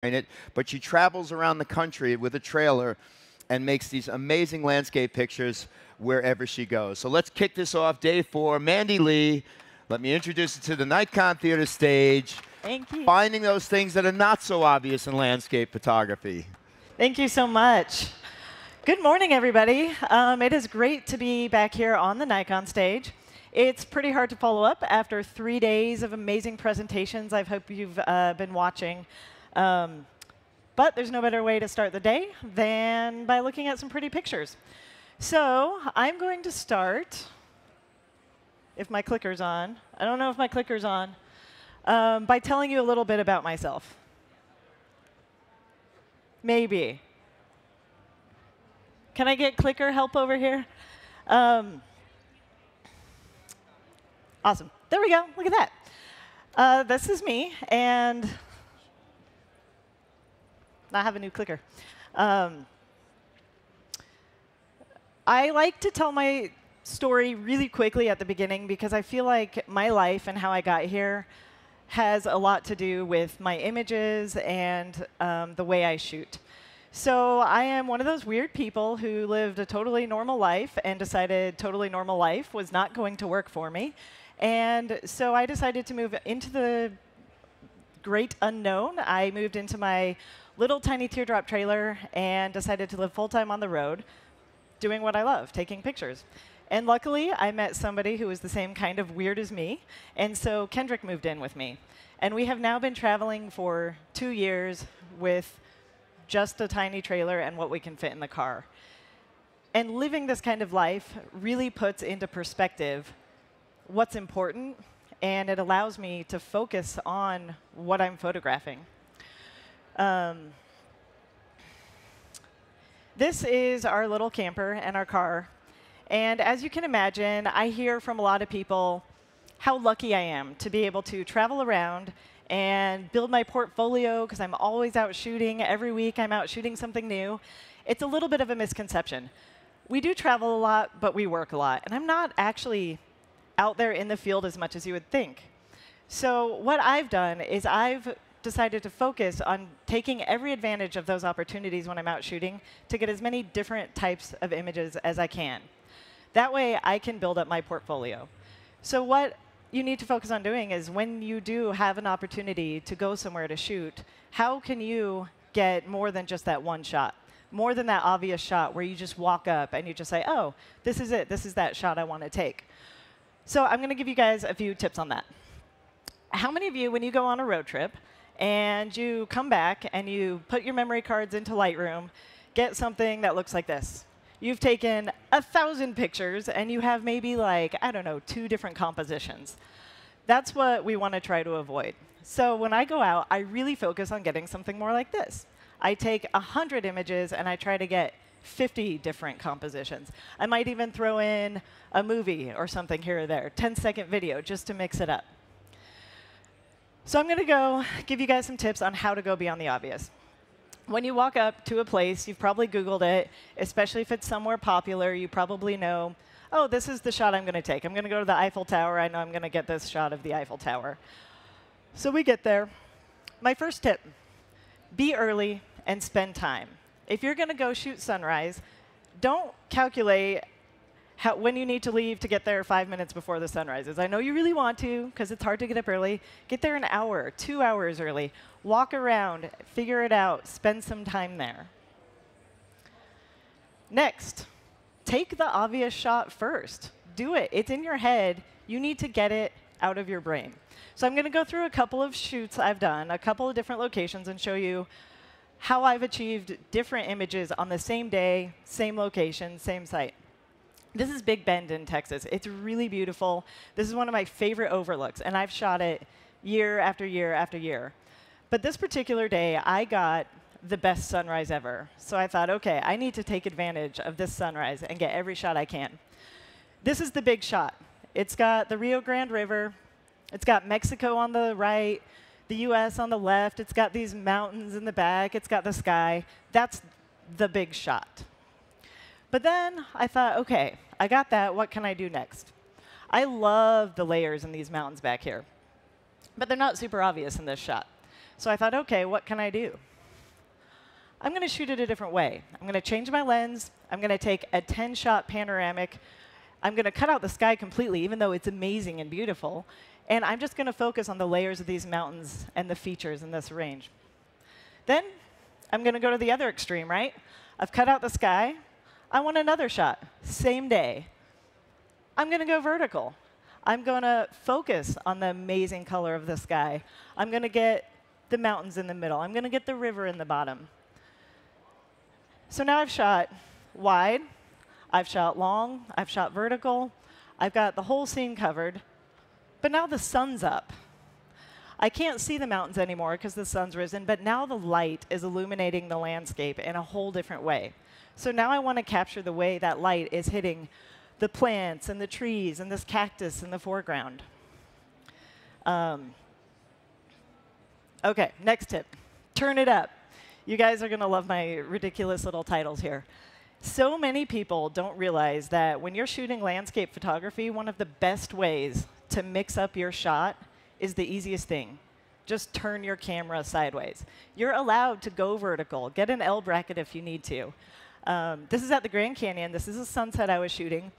in it, but she travels around the country with a trailer and makes these amazing landscape pictures wherever she goes. So let's kick this off. Day 4, Mandy Lea. Let me introduce you to the Nikon theater stage. Thank you. Finding those things that are not so obvious in landscape photography. Thank you so much. Good morning, everybody. It is great to be back here on the Nikon stage. It's pretty hard to follow up after 3 days of amazing presentations I hope you've been watching. But there's no better way to start the day than by looking at some pretty pictures. So I'm going to start, if my clicker's on. I don't know if my clicker's on. By telling you a little bit about myself. Maybe. Can I get clicker help over here? Awesome. There we go. Look at that. This is me, and I have a new clicker. I like to tell my story really quickly at the beginning because I feel like my life and how I got here has a lot to do with my images and the way I shoot. So I am one of those weird people who lived a totally normal life and decided totally normal life was not going to work for me. And so I decided to move into the great unknown. I moved into my little tiny teardrop trailer and decided to live full-time on the road, doing what I love, taking pictures. And luckily, I met somebody who was the same kind of weird as me. And so Kendrick moved in with me. And we have now been traveling for 2 years with just a tiny trailer and what we can fit in the car. And living this kind of life really puts into perspective what's important, and it allows me to focus on what I'm photographing. This is our little camper and our car. And as you can imagine, I hear from a lot of people how lucky I am to be able to travel around and build my portfolio because I'm always out shooting. Every week I'm out shooting something new. It's a little bit of a misconception. We do travel a lot, but we work a lot. And I'm not actually out there in the field as much as you would think. So what I've done is I've decided to focus on taking every advantage of those opportunities when I'm out shooting to get as many different types of images as I can. That way, I can build up my portfolio. So what you need to focus on doing is when you do have an opportunity to go somewhere to shoot, how can you get more than just that one shot? More than that obvious shot where you just walk up and you just say, oh, this is it. This is that shot I want to take. So I'm going to give you guys a few tips on that. How many of you, when you go on a road trip and you come back and you put your memory cards into Lightroom, get something that looks like this? You've taken 1,000 pictures, and you have maybe, like, I don't know, 2 different compositions. That's what we want to try to avoid. So when I go out, I really focus on getting something more like this. I take 100 images, and I try to get 50 different compositions. I might even throw in a movie or something here or there, 10-second video, just to mix it up. So I'm going to go give you guys some tips on how to go beyond the obvious. When you walk up to a place, you've probably Googled it, especially if it's somewhere popular. You probably know, oh, this is the shot I'm going to take. I'm going to go to the Eiffel Tower. I know I'm going to get this shot of the Eiffel Tower. So we get there. My first tip, be early and spend time. If you're going to go shoot sunrise, don't calculate when you need to leave to get there 5 minutes before the sun rises. I know you really want to, because it's hard to get up early. Get there an hour, 2 hours early. Walk around, figure it out, spend some time there. Next, take the obvious shot first. Do it. It's in your head. You need to get it out of your brain. So I'm going to go through a couple of shoots I've done, a couple of different locations, and show you how I've achieved different images on the same day, same location, same site. This is Big Bend in Texas. It's really beautiful. This is one of my favorite overlooks, and I've shot it year after year after year. But this particular day, I got the best sunrise ever. So I thought, OK, I need to take advantage of this sunrise and get every shot I can. This is the big shot. It's got the Rio Grande River. It's got Mexico on the right, the US on the left. It's got these mountains in the back. It's got the sky. That's the big shot. But then I thought, OK, I got that. What can I do next? I love the layers in these mountains back here. But they're not super obvious in this shot. So I thought, OK, what can I do? I'm going to shoot it a different way. I'm going to change my lens. I'm going to take a 10-shot panoramic. I'm going to cut out the sky completely, even though it's amazing and beautiful. And I'm just going to focus on the layers of these mountains and the features in this range. Then I'm going to go to the other extreme, right? I've cut out the sky. I want another shot, same day. I'm going to go vertical. I'm going to focus on the amazing color of the sky. I'm going to get the mountains in the middle. I'm going to get the river in the bottom. So now I've shot wide. I've shot long. I've shot vertical. I've got the whole scene covered. But now the sun's up. I can't see the mountains anymore because the sun's risen, but now the light is illuminating the landscape in a whole different way. So now I want to capture the way that light is hitting the plants and the trees and this cactus in the foreground. OK, next tip. Turn it up. You guys are going to love my ridiculous little titles here. So many people don't realize that when you're shooting landscape photography, one of the best ways to mix up your shot is the easiest thing. Just turn your camera sideways. You're allowed to go vertical. Get an L bracket if you need to. This is at the Grand Canyon. This is a sunset I was shooting.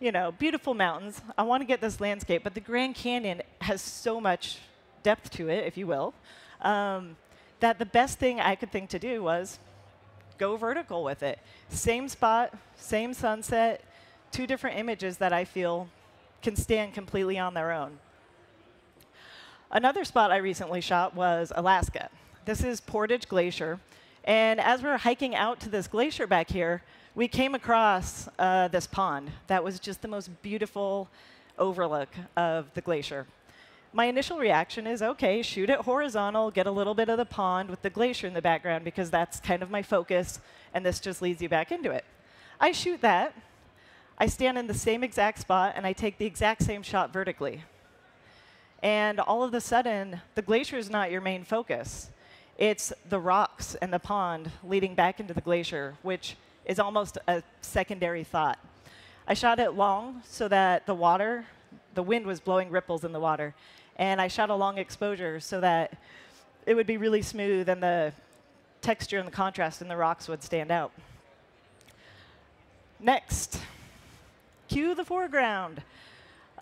You know, beautiful mountains. I want to get this landscape, but the Grand Canyon has so much depth to it, if you will, that the best thing I could think to do was go vertical with it. Same spot, same sunset, two different images that I feel can stand completely on their own. Another spot I recently shot was Alaska. This is Portage Glacier. And as we were hiking out to this glacier back here, we came across this pond that was just the most beautiful overlook of the glacier. My initial reaction is, OK, shoot it horizontal, get a little bit of the pond with the glacier in the background, because that's kind of my focus, and this just leads you back into it. I shoot that. I stand in the same exact spot, and I take the exact same shot vertically. And all of a sudden, the glacier is not your main focus. It's the rocks and the pond leading back into the glacier, which is almost a secondary thought. I shot it long so that the wind was blowing ripples in the water. And I shot a long exposure so that it would be really smooth and the texture and the contrast in the rocks would stand out. Next, cue the foreground.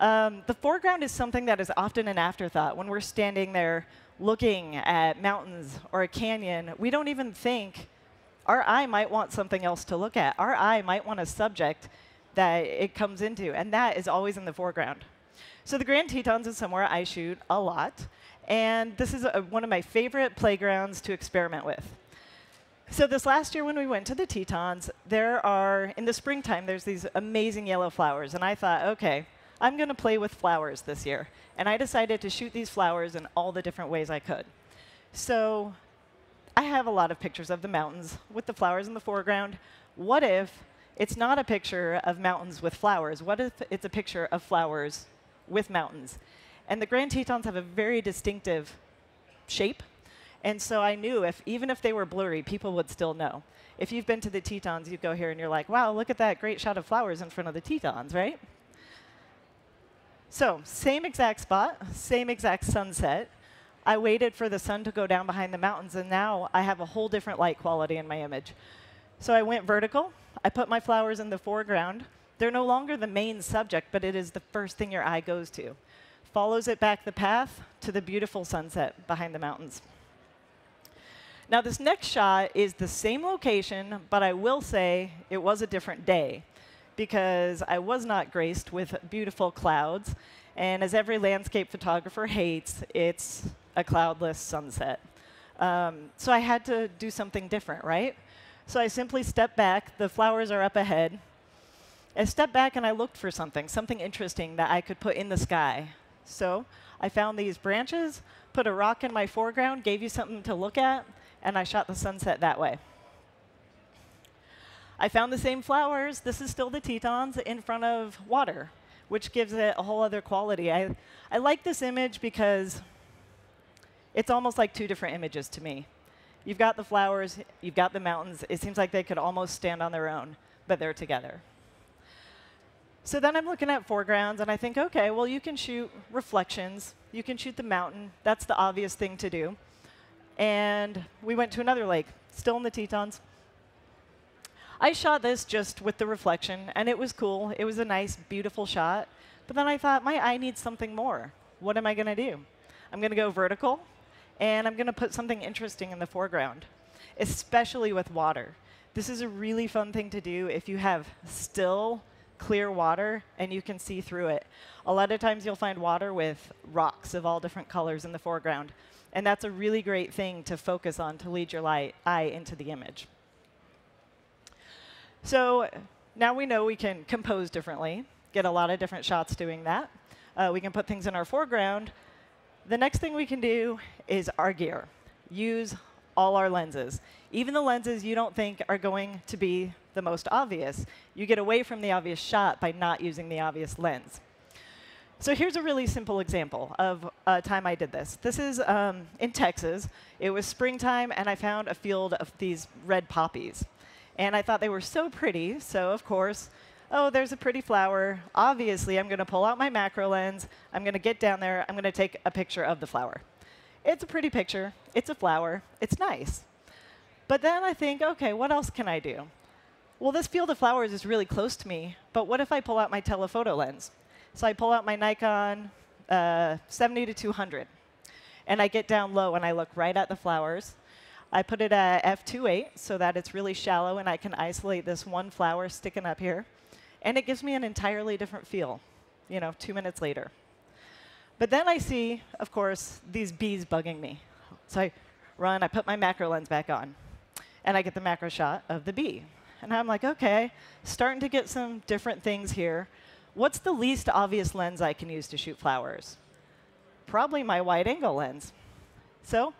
The foreground is something that is often an afterthought. When we're standing there looking at mountains or a canyon, we don't even think our eye might want something else to look at. Our eye might want a subject that it comes into, and that is always in the foreground. So the Grand Tetons is somewhere I shoot a lot, and this is one of my favorite playgrounds to experiment with. So this last year when we went to the Tetons, in the springtime, there's these amazing yellow flowers, and I thought, OK, I'm going to play with flowers this year. And I decided to shoot these flowers in all the different ways I could. So I have a lot of pictures of the mountains with the flowers in the foreground. What if it's not a picture of mountains with flowers? What if it's a picture of flowers with mountains? And the Grand Tetons have a very distinctive shape. And so I knew even if they were blurry, people would still know. If you've been to the Tetons, you go here and you're like, wow, look at that great shot of flowers in front of the Tetons, right? So same exact spot, same exact sunset. I waited for the sun to go down behind the mountains, and now I have a whole different light quality in my image. So I went vertical. I put my flowers in the foreground. They're no longer the main subject, but it is the first thing your eye goes to. Follows it back the path to the beautiful sunset behind the mountains. Now, this next shot is the same location, but I will say it was a different day, because I was not graced with beautiful clouds. And as every landscape photographer hates, it's a cloudless sunset. So I had to do something different, right? So I simply stepped back. The flowers are up ahead. I stepped back and I looked for something interesting that I could put in the sky. So I found these branches, put a rock in my foreground, gave you something to look at, and I shot the sunset that way. I found the same flowers. This is still the Tetons in front of water, which gives it a whole other quality. I like this image because it's almost like two different images to me. You've got the flowers, you've got the mountains. It seems like they could almost stand on their own, but they're together. So then I'm looking at foregrounds, and I think, OK, well, you can shoot reflections. You can shoot the mountain. That's the obvious thing to do. and we went to another lake, still in the Tetons. I shot this just with the reflection, and it was cool. It was a nice, beautiful shot. But then I thought, my eye needs something more. What am I going to do? I'm going to go vertical, and I'm going to put something interesting in the foreground, especially with water. This is a really fun thing to do if you have still, clear water, and you can see through it. A lot of times you'll find water with rocks of all different colors in the foreground. And that's a really great thing to focus on to lead your eye into the image. So now we know we can compose differently, get a lot of different shots doing that. We can put things in our foreground. The next thing we can do is our gear. Use all our lenses. Even the lenses you don't think are going to be the most obvious. You get away from the obvious shot by not using the obvious lens. So here's a really simple example of a time I did this. This is in Texas. It was springtime, and I found a field of these red poppies. And I thought they were so pretty, so of course, oh, there's a pretty flower. Obviously, I'm going to pull out my macro lens. I'm going to get down there. I'm going to take a picture of the flower. It's a pretty picture. It's a flower. It's nice. But then I think, OK, what else can I do? Well, this field of flowers is really close to me, but what if I pull out my telephoto lens? So I pull out my Nikon 70 to 200, and I get down low, and I look right at the flowers. I put it at f2.8 so that it's really shallow, and I can isolate this one flower sticking up here. And it gives me an entirely different feel, 2 minutes later. But then I see, of course, these bees bugging me. So I run, I put my macro lens back on, and I get the macro shot of the bee. And I'm like, OK, starting to get some different things here. What's the least obvious lens I can use to shoot flowers? Probably my wide-angle lens. So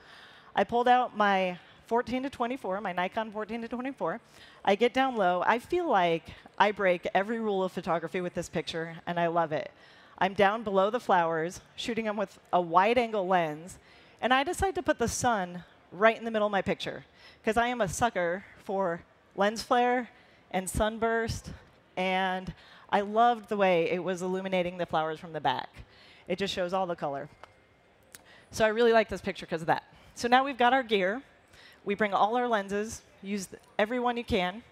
I pulled out my 14 to 24, my Nikon 14 to 24. I get down low. I feel like I break every rule of photography with this picture, and I love it. I'm down below the flowers, shooting them with a wide-angle lens, and I decide to put the sun right in the middle of my picture, because I am a sucker for lens flare and sunburst, and I loved the way it was illuminating the flowers from the back. It just shows all the color. So I really like this picture because of that. So now we've got our gear. We bring all our lenses. Use every one you can.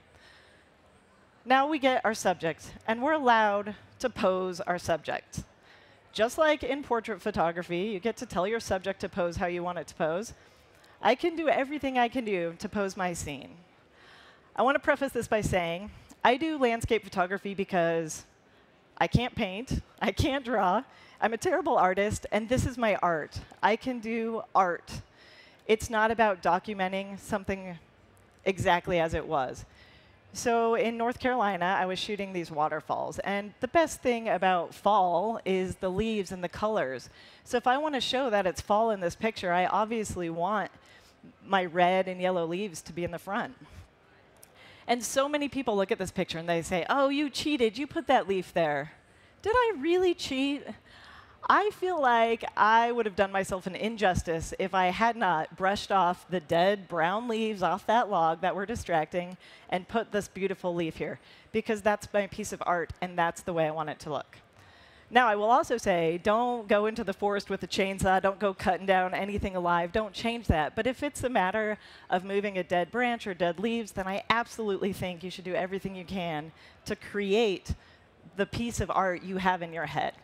Now we get our subject, and we're allowed to pose our subject. Just like in portrait photography, you get to tell your subject to pose how you want it to pose. I can do everything I can do to pose my scene. I want to preface this by saying, I do landscape photography because I can't paint, I can't draw, I'm a terrible artist, and this is my art. I can do art. It's not about documenting something exactly as it was. So in North Carolina, I was shooting these waterfalls. And the best thing about fall is the leaves and the colors. So if I want to show that it's fall in this picture, I obviously want my red and yellow leaves to be in the front. And so many people look at this picture and they say, oh, you cheated. You put that leaf there. Did I really cheat? I feel like I would have done myself an injustice if I had not brushed off the dead brown leaves off that log that were distracting and put this beautiful leaf here, because that's my piece of art, and that's the way I want it to look. Now, I will also say, don't go into the forest with a chainsaw. Don't go cutting down anything alive. Don't change that. But if it's a matter of moving a dead branch or dead leaves, then I absolutely think you should do everything you can to create the piece of art you have in your head.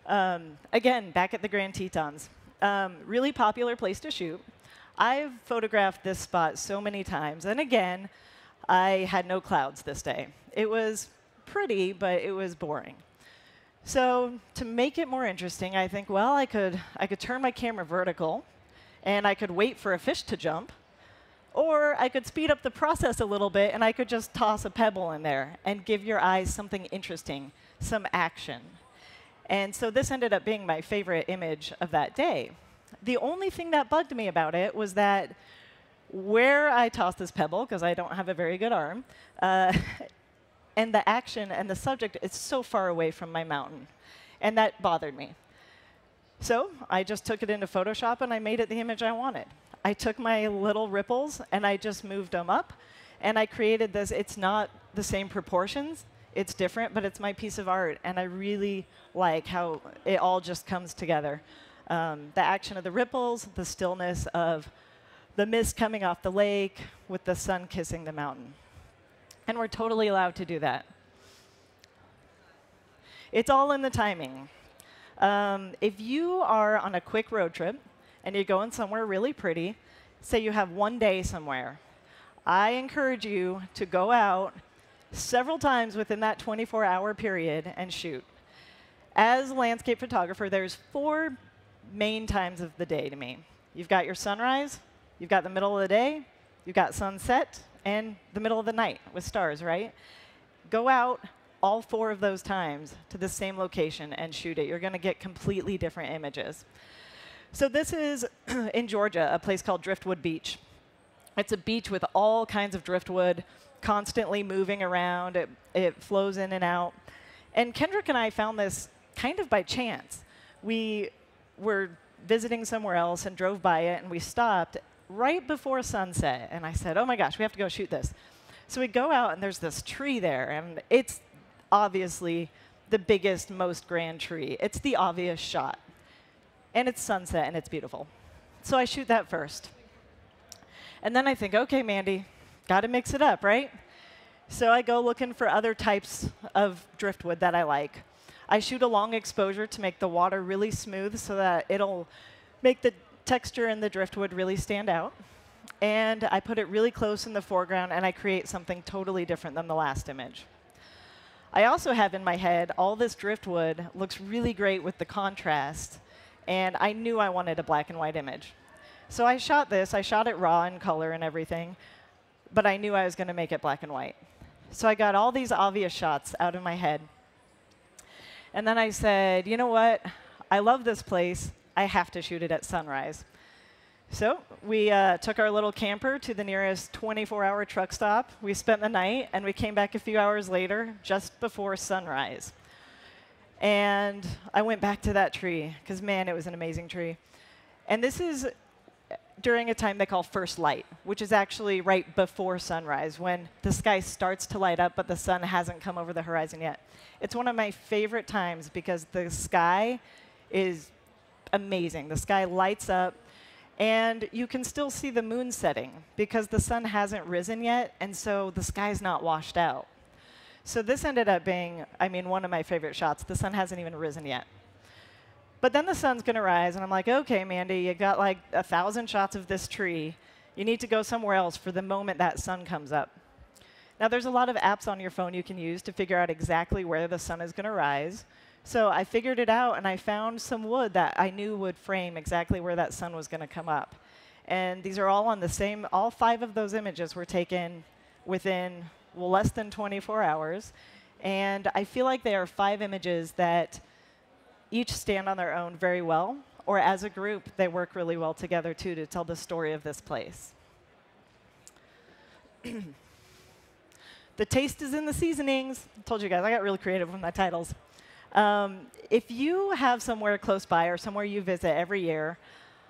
Again, back at the Grand Tetons. Really popular place to shoot. I've photographed this spot so many times. And again, I had no clouds this day. It was pretty, but it was boring. So to make it more interesting, I think, well, I could turn my camera vertical, and I could wait for a fish to jump. Or I could speed up the process a little bit, and I could just toss a pebble in there and give your eyes something interesting, some action. And so this ended up being my favorite image of that day. The only thing that bugged me about it was that where I tossed this pebble, because I don't have a very good arm, and the action and the subject is so far away from my mountain. And that bothered me. So I just took it into Photoshop, and I made it the image I wanted. I took my little ripples, and I just moved them up. And I created this. It's not the same proportions. It's different, but it's my piece of art. And I really like how it all just comes together. The action of the ripples, the stillness of the mist coming off the lake with the sun kissing the mountain. And we're totally allowed to do that. It's all in the timing. If you are on a quick road trip and you're going somewhere really pretty, say you have one day somewhere, I encourage you to go out several times within that 24-hour period and shoot. As a landscape photographer, there's 4 main times of the day to me. You've got your sunrise, you've got the middle of the day, you've got sunset, and the middle of the night with stars, right? Go out all 4 of those times to the same location and shoot it. You're going to get completely different images. So this is in Georgia, a place called Driftwood Beach. It's a beach with all kinds of driftwood constantly moving around. It flows in and out. And Kendrick and I found this kind of by chance. We were visiting somewhere else and drove by it, and we stopped right before sunset. And I said, oh my gosh, we have to go shoot this. So we go out, and there's this tree there, and it's obviously the biggest, most grand tree. It's the obvious shot. And it's sunset, and it's beautiful. So I shoot that first. And then I think, OK, Mandy, got to mix it up, right? So I go looking for other types of driftwood that I like. I shoot a long exposure to make the water really smooth so that it'll make the texture in the driftwood really stand out. And I put it really close in the foreground, and I create something totally different than the last image. I also have in my head all this driftwood looks really great with the contrast, and I knew I wanted a black and white image. So I shot this. I shot it raw in color and everything, but I knew I was going to make it black and white. So I got all these obvious shots out of my head. And then I said, you know what? I love this place. I have to shoot it at sunrise. So we took our little camper to the nearest 24-hour truck stop. We spent the night, and we came back a few hours later, just before sunrise. And I went back to that tree, because, man, it was an amazing tree. And this is during a time they call first light, which is actually right before sunrise, when the sky starts to light up, but the sun hasn't come over the horizon yet. It's one of my favorite times because the sky is amazing. The sky lights up, and you can still see the moon setting because the sun hasn't risen yet, and so the sky's not washed out. So this ended up being, I mean, one of my favorite shots. The sun hasn't even risen yet. But then the sun's going to rise, and I'm like, OK, Mandy, you got like 1,000 shots of this tree. You need to go somewhere else for the moment that sun comes up. Now, there's a lot of apps on your phone you can use to figure out exactly where the sun is going to rise. So I figured it out, and I found some wood that I knew would frame exactly where that sun was going to come up. And these are all on the same, all 5 of those images were taken within, well, less than 24 hours. And I feel like they are 5 images that each stand on their own very well, or as a group, they work really well together, too, to tell the story of this place. The taste is in the seasonings. I told you guys, I got really creative with my titles. If you have somewhere close by or somewhere you visit every year,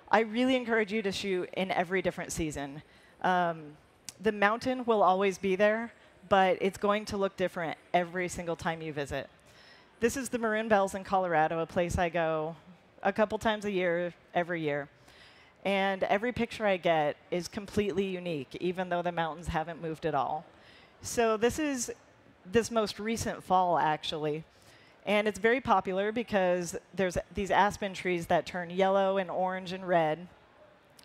I really encourage you to shoot in every different season. The mountain will always be there, but it's going to look different every single time you visit. This is the Maroon Bells in Colorado, a place I go a couple times a year, every year. And every picture I get is completely unique, even though the mountains haven't moved at all. So this is this most recent fall, actually. And it's very popular because there's these aspen trees that turn yellow and orange and red.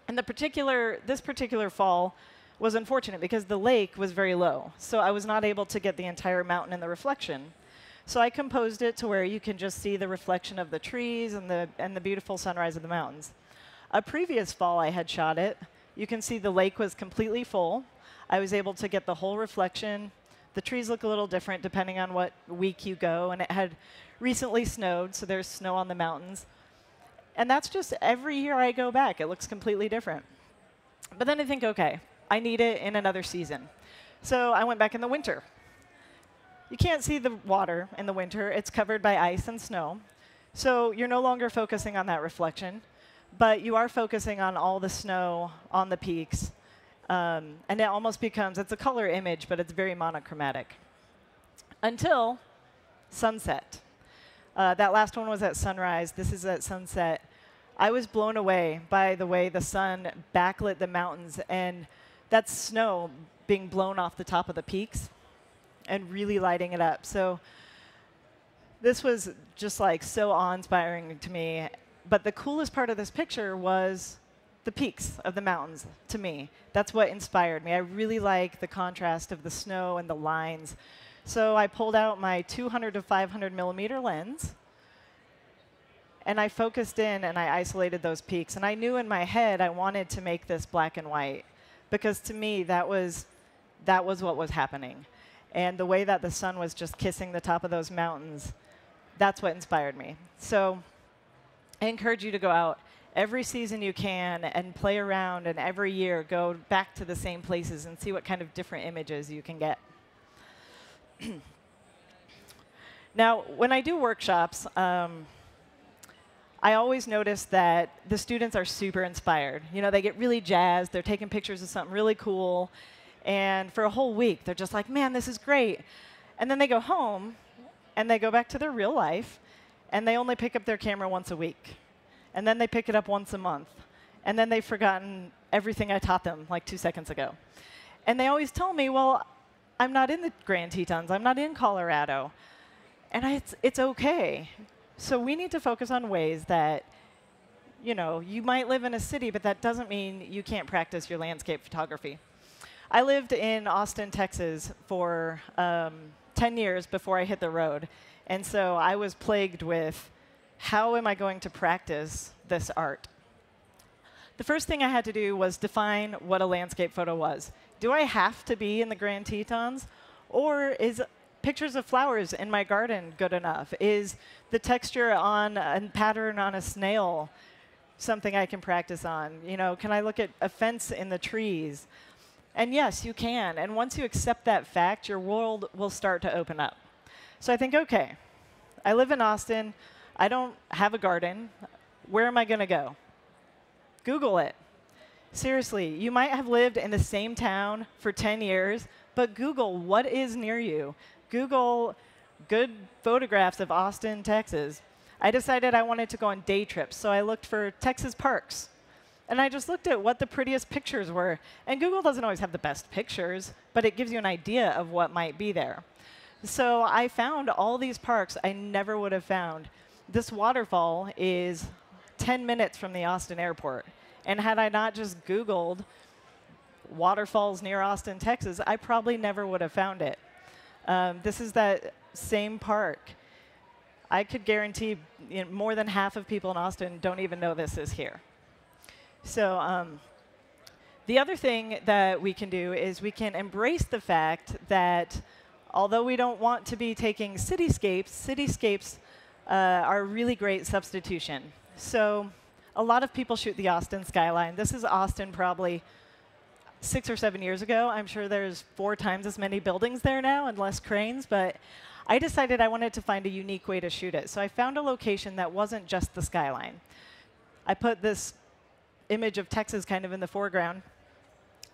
And this particular fall was unfortunate because the lake was very low. So I was not able to get the entire mountain in the reflection. So I composed it to where you can just see the reflection of the trees and the beautiful sunrise of the mountains. A previous fall I had shot it. You can see the lake was completely full. I was able to get the whole reflection. The trees look a little different depending on what week you go, and it had recently snowed, so there's snow on the mountains. And that's just every year I go back, it looks completely different. But then I think, OK, I need it in another season. So I went back in the winter. You can't see the water in the winter. It's covered by ice and snow. So you're no longer focusing on that reflection, but you are focusing on all the snow on the peaks. And it almost becomes, it's a color image, but it's very monochromatic. Until sunset. That last one was at sunrise. This is at sunset. I was blown away by the way the sun backlit the mountains, and that snow being blown off the top of the peaks and really lighting it up. So this was just like so awe-inspiring to me. But the coolest part of this picture was the peaks of the mountains to me. That's what inspired me. I really like the contrast of the snow and the lines. So I pulled out my 200 to 500 millimeter lens, and I focused in and I isolated those peaks. And I knew in my head I wanted to make this black and white, because to me that was what was happening. And the way that the sun was just kissing the top of those mountains, that's what inspired me. So I encourage you to go out every season you can and play around, and every year go back to the same places and see what kind of different images you can get. Now, when I do workshops, I always notice that the students are super inspired. You know, they get really jazzed. They're taking pictures of something really cool. And for a whole week, they're just like, man, this is great. And then they go home, and they go back to their real life, and they only pick up their camera once a week. And then they pick it up once a month. And then they've forgotten everything I taught them like 2 seconds ago. And they always tell me, well, I'm not in the Grand Tetons. I'm not in Colorado. And it's OK. So we need to focus on ways that, you know, you might live in a city, but that doesn't mean you can't practice your landscape photography. I lived in Austin, Texas for 10 years before I hit the road. And so I was plagued with, how am I going to practice this art? The first thing I had to do was define what a landscape photo was. Do I have to be in the Grand Tetons? Or is pictures of flowers in my garden good enough? Is the texture on and pattern on a snail something I can practice on? You know, can I look at a fence in the trees? And yes, you can. And once you accept that fact, your world will start to open up. So I think, OK, I live in Austin. I don't have a garden. Where am I going to go? Google it. Seriously, you might have lived in the same town for 10 years, but Google what is near you. Google good photographs of Austin, Texas. I decided I wanted to go on day trips, so I looked for Texas parks. And I just looked at what the prettiest pictures were. And Google doesn't always have the best pictures, but it gives you an idea of what might be there. So I found all these parks I never would have found. This waterfall is 10 minutes from the Austin airport. And had I not just Googled waterfalls near Austin, Texas, I probably never would have found it. This is that same park. I could guarantee more than half of people in Austin don't even know this is here. So the other thing that we can do is we can embrace the fact that although we don't want to be taking cityscapes, cityscapes are a really great substitution. So a lot of people shoot the Austin skyline. This is Austin probably 6 or 7 years ago. I'm sure there's 4 times as many buildings there now and less cranes. But I decided I wanted to find a unique way to shoot it. So I found a location that wasn't just the skyline. I put this image of Texas kind of in the foreground.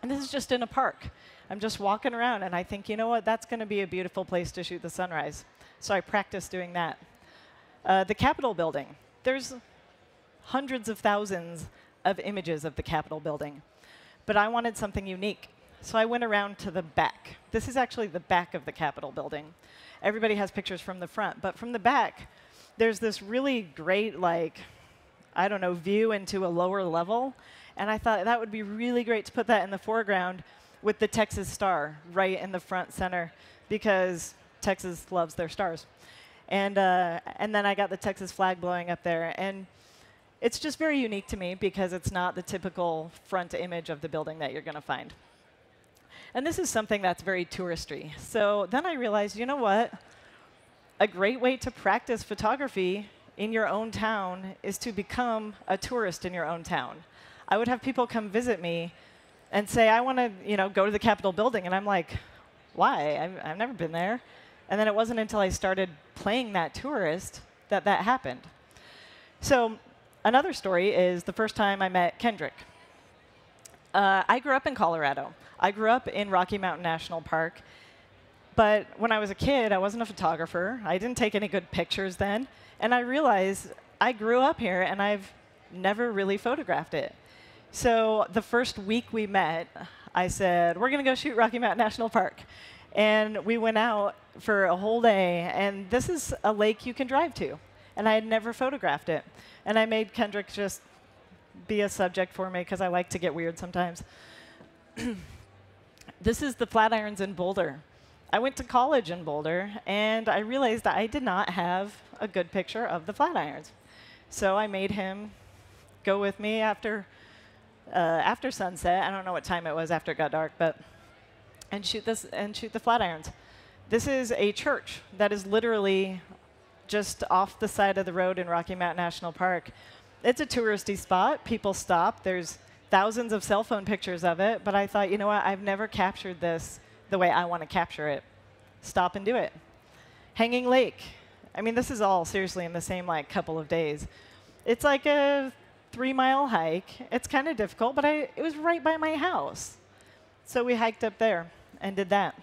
And this is just in a park. I'm just walking around, and I think, you know what, that's going to be a beautiful place to shoot the sunrise. So I practiced doing that. The Capitol building. There's hundreds of thousands of images of the Capitol building. But I wanted something unique. So I went around to the back. This is actually the back of the Capitol building. Everybody has pictures from the front. But from the back, there's this really great, like, I don't know, view into a lower level. And I thought that would be really great to put that in the foreground with the Texas star right in the front center, because Texas loves their stars. And then I got the Texas flag blowing up there. And it's just very unique to me, because it's not the typical front image of the building that you're going to find. And this is something that's very touristy. So then I realized, you know what? A great way to practice photography in your own town is to become a tourist in your own town. I would have people come visit me and say, I want to go to the Capitol building. And I'm like, why? I've never been there. And then it wasn't until I started playing that tourist that that happened. So another story is the first time I met Kendrick. I grew up in Colorado. I grew up in Rocky Mountain National Park. But when I was a kid, I wasn't a photographer. I didn't take any good pictures then. And I realized I grew up here, and I've never really photographed it. So the first week we met, I said, we're going to go shoot Rocky Mountain National Park. And we went out for a whole day. And this is a lake you can drive to. And I had never photographed it. And I made Kendrick just be a subject for me, because I like to get weird sometimes. This is the Flatirons in Boulder. I went to college in Boulder, and I realized that I did not have a good picture of the Flatirons. So I made him go with me after sunset. I don't know what time it was after it got dark, but and shoot the Flatirons. This is a church that is literally just off the side of the road in Rocky Mountain National Park. It's a touristy spot. People stop. There's thousands of cell phone pictures of it, but I thought, you know what? I've never captured this the way I want to capture it. Stop and do it. Hanging Lake. I mean, this is all seriously in the same couple of days. It's like a 3-mile hike. It's kind of difficult, but it was right by my house. So we hiked up there and did that.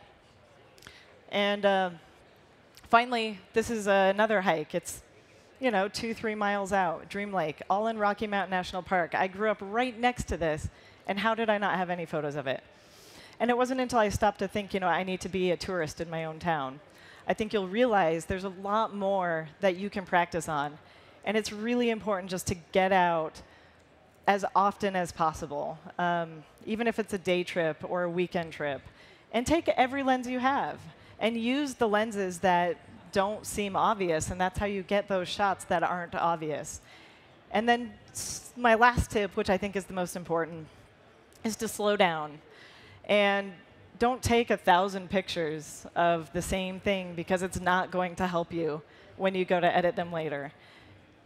And finally, this is another hike. It's 2-3 miles out, Dream Lake, all in Rocky Mountain National Park. I grew up right next to this, and how did I not have any photos of it? And it wasn't until I stopped to think, I need to be a tourist in my own town. I think you'll realize there's a lot more that you can practice on. And it's really important just to get out as often as possible, even if it's a day trip or a weekend trip. And take every lens you have, and use the lenses that don't seem obvious, and that's how you get those shots that aren't obvious. And then my last tip, which I think is the most important, is to slow down. And don't take 1,000 pictures of the same thing, because it's not going to help you when you go to edit them later.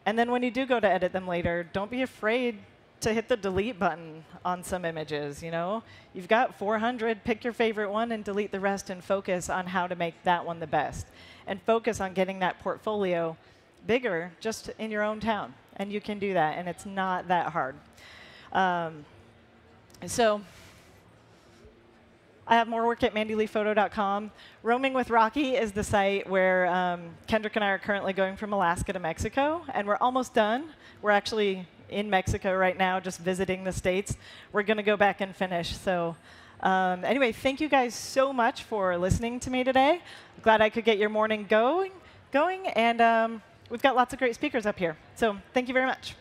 And then when you do go to edit them later, don't be afraid to hit the delete button on some images. You've got 400, pick your favorite one and delete the rest, and focus on how to make that one the best. And focus on getting that portfolio bigger just in your own town. And you can do that, and it's not that hard. So I have more work at mandyleaphoto.com. Roaming with Rocky is the site where Kendrick and I are currently going from Alaska to Mexico, and we're almost done. We're actually in Mexico right now, just visiting the States. We're going to go back and finish. So anyway, thank you guys so much for listening to me today. Glad I could get your morning going, and we've got lots of great speakers up here. So thank you very much.